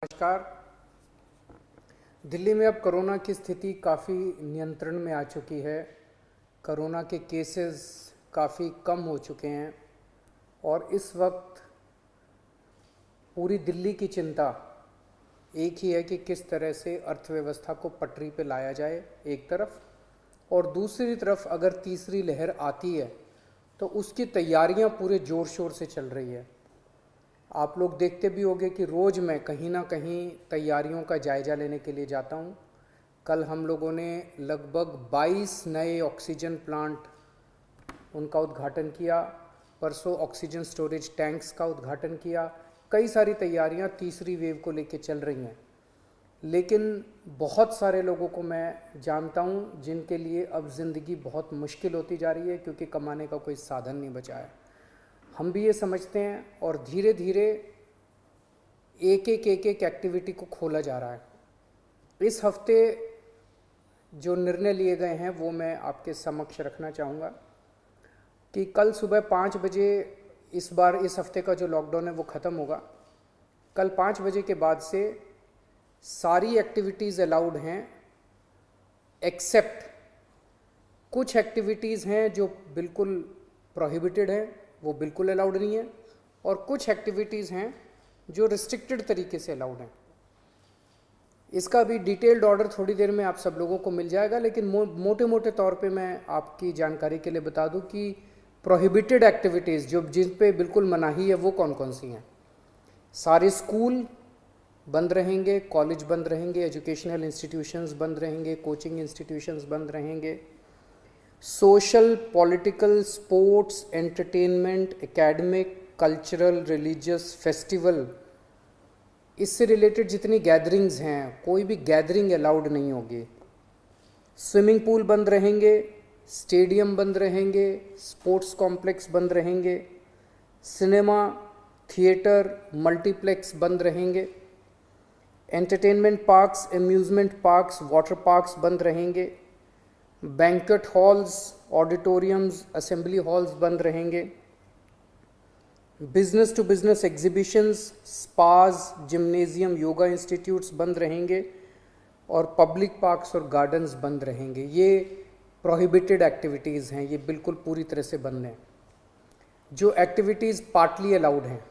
नमस्कार। दिल्ली में अब कोरोना की स्थिति काफ़ी नियंत्रण में आ चुकी है। कोरोना के केसेस काफ़ी कम हो चुके हैं और इस वक्त पूरी दिल्ली की चिंता एक ही है कि किस तरह से अर्थव्यवस्था को पटरी पे लाया जाए एक तरफ, और दूसरी तरफ अगर तीसरी लहर आती है तो उसकी तैयारियां पूरे ज़ोर शोर से चल रही है। आप लोग देखते भी होंगे कि रोज़ मैं कहीं ना कहीं तैयारियों का जायज़ा लेने के लिए जाता हूँ। कल हम लोगों ने लगभग 22 नए ऑक्सीजन प्लांट उनका उद्घाटन किया, परसों ऑक्सीजन स्टोरेज टैंक्स का उद्घाटन किया। कई सारी तैयारियां तीसरी वेव को लेकर चल रही हैं, लेकिन बहुत सारे लोगों को मैं जानता हूँ जिनके लिए अब ज़िंदगी बहुत मुश्किल होती जा रही है क्योंकि कमाने का कोई साधन नहीं बचा है। हम भी ये समझते हैं और धीरे धीरे एक एक एक्टिविटी को खोला जा रहा है। इस हफ्ते जो निर्णय लिए गए हैं वो मैं आपके समक्ष रखना चाहूँगा कि कल सुबह 5 बजे, इस बार इस हफ्ते का जो लॉकडाउन है वो ख़त्म होगा। कल 5 बजे के बाद से सारी एक्टिविटीज़ अलाउड हैं, एक्सेप्ट कुछ एक्टिविटीज़ हैं जो बिल्कुल प्रोहिबिटेड हैं, वो बिल्कुल अलाउड नहीं है, और कुछ एक्टिविटीज़ हैं जो रिस्ट्रिक्टेड तरीके से अलाउड हैं। इसका भी डिटेल्ड ऑर्डर थोड़ी देर में आप सब लोगों को मिल जाएगा, लेकिन मोटे मोटे तौर पे मैं आपकी जानकारी के लिए बता दूं कि प्रोहिबिटेड एक्टिविटीज़ जो जिन पे बिल्कुल मनाही है वो कौन कौन सी हैं। सारे स्कूल बंद रहेंगे, कॉलेज बंद रहेंगे, एजुकेशनल इंस्टीट्यूशंस बंद रहेंगे, कोचिंग इंस्टीट्यूशंस बंद रहेंगे, social, political, sports, entertainment, academic, cultural, religious, festival, इससे रिलेटेड जितनी गैदरिंग्स हैं कोई भी गैदरिंग अलाउड नहीं होगी। स्विमिंग पूल बंद रहेंगे, स्टेडियम बंद रहेंगे, स्पोर्ट्स कॉम्प्लेक्स बंद रहेंगे, सिनेमा, थिएटर, मल्टीप्लेक्स बंद रहेंगे, entertainment parks, amusement parks, water parks बंद रहेंगे, banquet halls, auditoriums, assembly halls बंद रहेंगे, business to business exhibitions, spas, gymnasium, yoga institutes बंद रहेंगे, और पब्लिक पार्क्स और गार्डन्स बंद रहेंगे। ये प्रोहिबिटेड एक्टिविटीज़ हैं, ये बिल्कुल पूरी तरह से बंद हैं। जो एक्टिविटीज़ पार्टली अलाउड हैं,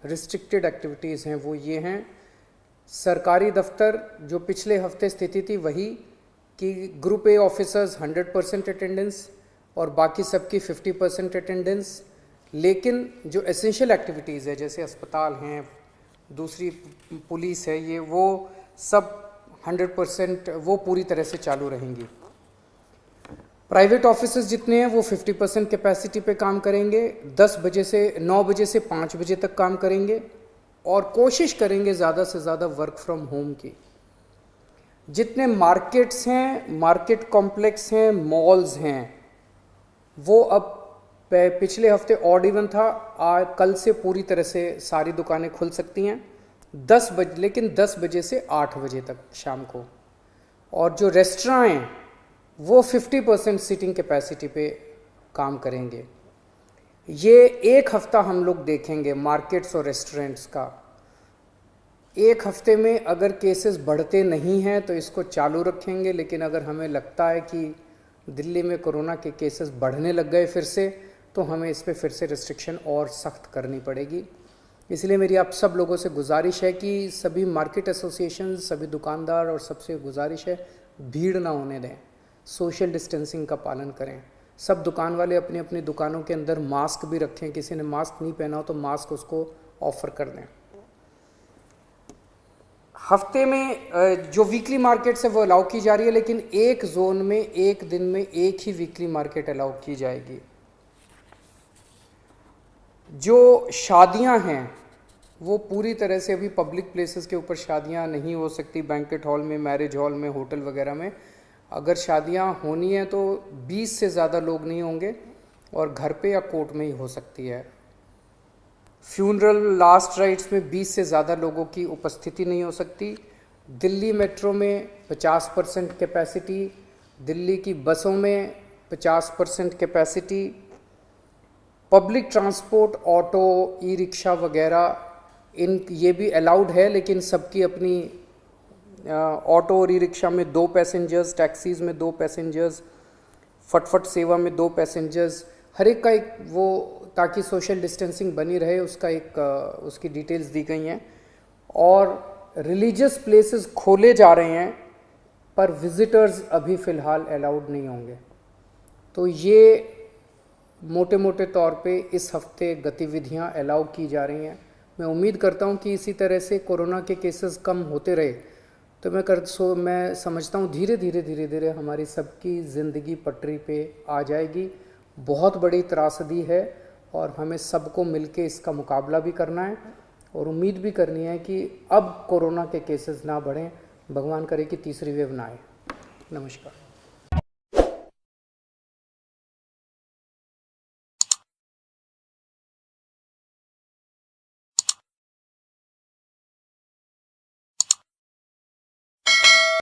रिस्ट्रिक्टेड एक्टिविटीज़ हैं, वो ये हैं। सरकारी दफ्तर जो पिछले हफ्ते स्थिति थी वही कि ग्रुप ए ऑफिसर्स 100% अटेंडेंस और बाकी सबकी 50% अटेंडेंस, लेकिन जो एसेंशियल एक्टिविटीज़ है जैसे अस्पताल हैं, दूसरी पुलिस है, ये वो सब 100% वो पूरी तरह से चालू रहेंगी। प्राइवेट ऑफिसेज जितने हैं वो 50% कैपेसिटी पे काम करेंगे, 9 बजे से 5 बजे तक काम करेंगे, और कोशिश करेंगे ज़्यादा से ज़्यादा वर्क फ्रॉम होम की। जितने मार्केट्स हैं, मार्केट कॉम्प्लेक्स हैं, मॉल्स हैं, वो अब पिछले हफ्ते ऑड इवन था, कल से पूरी तरह से सारी दुकानें खुल सकती हैं 10 बजे, लेकिन 10 बजे से 8 बजे तक शाम को। और जो रेस्टोरेंट हैं वो 50% सीटिंग कैपेसिटी पे काम करेंगे। ये एक हफ्ता हम लोग देखेंगे मार्केट्स और रेस्टोरेंट्स का। एक हफ्ते में अगर केसेस बढ़ते नहीं हैं तो इसको चालू रखेंगे, लेकिन अगर हमें लगता है कि दिल्ली में कोरोना के केसेस बढ़ने लग गए फिर से, तो हमें इस पर फिर से रिस्ट्रिक्शन और सख्त करनी पड़ेगी। इसलिए मेरी आप सब लोगों से गुजारिश है कि सभी मार्केट एसोसिएशन, सभी दुकानदार और सबसे गुजारिश है भीड़ ना होने दें, सोशल डिस्टेंसिंग का पालन करें। सब दुकान वाले अपनी अपनी दुकानों के अंदर मास्क भी रखें, किसी ने मास्क नहीं पहना हो तो मास्क उसको ऑफर कर दें। हफ्ते में जो वीकली मार्केट्स है वो अलाउ की जा रही है, लेकिन एक जोन में एक दिन में एक ही वीकली मार्केट अलाउ की जाएगी। जो शादियां हैं वो पूरी तरह से अभी पब्लिक प्लेसेस के ऊपर शादियां नहीं हो सकती, बैंक्वेट हॉल में, मैरिज हॉल में, होटल वगैरह में। अगर शादियां होनी है तो 20 से ज़्यादा लोग नहीं होंगे और घर पे या कोर्ट में ही हो सकती है। फ्यूनरल, लास्ट राइट्स में 20 से ज़्यादा लोगों की उपस्थिति नहीं हो सकती। दिल्ली मेट्रो में 50% कैपेसिटी, दिल्ली की बसों में 50% capacity, public transport, auto, e rickshaw वगैरह इन ये भी अलाउड है, लेकिन सबकी अपनी ऑटो और ई रिक्शा में 2 पैसेंजर्स, टैक्सीज़ में 2 पैसेंजर्स, फटफट सेवा में 2 पैसेंजर्स, हर एक का एक वो, ताकि सोशल डिस्टेंसिंग बनी रहे, उसका एक उसकी डिटेल्स दी गई हैं। और रिलीजियस प्लेसेस खोले जा रहे हैं, पर विजिटर्स अभी फ़िलहाल अलाउड नहीं होंगे। तो ये मोटे मोटे तौर पे इस हफ्ते गतिविधियां अलाउ की जा रही हैं। मैं उम्मीद करता हूं कि इसी तरह से कोरोना के केसेस कम होते रहे तो मैं समझता हूं धीरे धीरे हमारी सबकी ज़िंदगी पटरी पे आ जाएगी। बहुत बड़ी त्रासदी है और हमें सबको मिलके इसका मुकाबला भी करना है और उम्मीद भी करनी है कि अब कोरोना के केसेस ना बढ़ें, भगवान करे कि तीसरी वेव ना आए। नमस्कार।